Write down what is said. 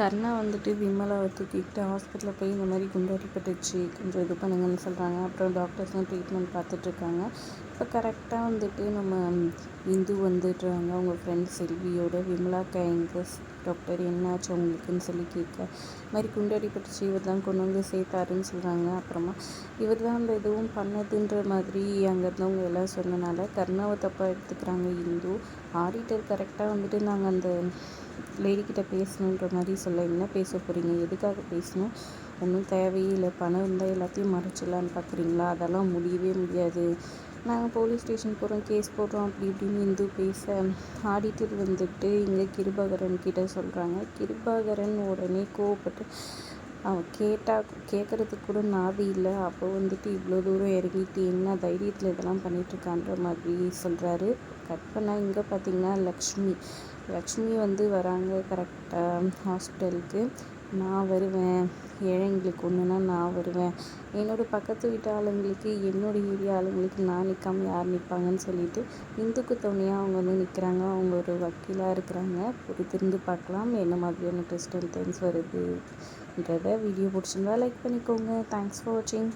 கர்ணா வந்துட்டு விமலாவை தூக்கிக்கிட்டு ஹாஸ்பிட்டலில் போய் இந்த மாதிரி குண்டு அடிபட்டுச்சு, கொஞ்சம் இது பண்ணுங்கன்னு சொல்கிறாங்க. அப்புறம் டாக்டர்ஸ்லாம் ட்ரீட்மெண்ட் பார்த்துட்ருக்காங்க. இப்போ கரெக்டாக வந்துட்டு நம்ம இந்து வந்துடுறாங்க அவங்க ஃப்ரெண்ட் செல்வியோட. விமலாக்கா எங்கே டாக்டர், என்னாச்சு அவங்களுக்குன்னு சொல்லி கேட்க, இது மாதிரி குண்டு அடிபட்டுச்சு, இவர் தான் கொண்டு வந்து சேர்த்தாருன்னு சொல்கிறாங்க. அப்புறமா இவர் தான் அந்த எதுவும் பண்ணதுன்ற மாதிரி அங்கே இருந்தவங்க எல்லாம் சொன்னனால கர்ணாவை தப்பாக எடுத்துக்கிறாங்க இந்து. ஆடிட்டர் கரெக்டாக வந்துட்டு நாங்கள் அந்த லேடிக்கிட்ட பேசணுன்ற மாதிரி சொல்ல, என்ன பேச போகிறீங்க, எதுக்காக பேசணும், ஒன்றும் தேவையே இல்லை, பணம் இருந்தால் எல்லாத்தையும் மறைச்சிடலான்னு பார்க்குறீங்களா, அதெல்லாம் முடியவே முடியாது, நாங்கள் போலீஸ் ஸ்டேஷன் போகிறோம், கேஸ் போடுறோம் அப்படி இப்படின்னு இந்து பேச, ஆடிட்டர் வந்துட்டு இங்கே கிருபாகரன் கிட்ட சொல்கிறாங்க. கிருபாகரன் உடனே கோவப்பட்டு அவன் கேட்குறதுக்கு கூட நாதி இல்லை, அப்போ வந்துட்டு இவ்வளோ தூரம் இறங்கிட்டு என்ன தைரியத்தில் இதெல்லாம் பண்ணிகிட்ருக்கான்ற மாதிரி சொல்கிறாரு. கட் பண்ணால் இங்கே பார்த்திங்கன்னா லக்ஷ்மி வந்து வராங்க கரெக்டாக ஹாஸ்பிட்டலுக்கு. நான் வருவேன், ஏழைங்களுக்கு ஒன்றுனா நான் வருவேன், என்னோடய பக்கத்து வீட்டு ஆளுங்களுக்கு, என்னோடய ஏரியா ஆளுங்களுக்கு நான் நிற்காம யார் நிற்பாங்கன்னு சொல்லிட்டு இந்துக்கு துணையாக அவங்க வந்து நிற்கிறாங்க. அவங்க ஒரு வக்கீலாக இருக்கிறாங்க. பொறுத்திருந்து பார்க்கலாம் என்ன மாதிரியான ட்விஸ்ட் அண்ட் டர்ன்ஸ் வருதுன்றதை. வீடியோ பிடிச்சிருந்தா லைக் பண்ணிக்கோங்க. தேங்க்ஸ் ஃபார் வாட்சிங்.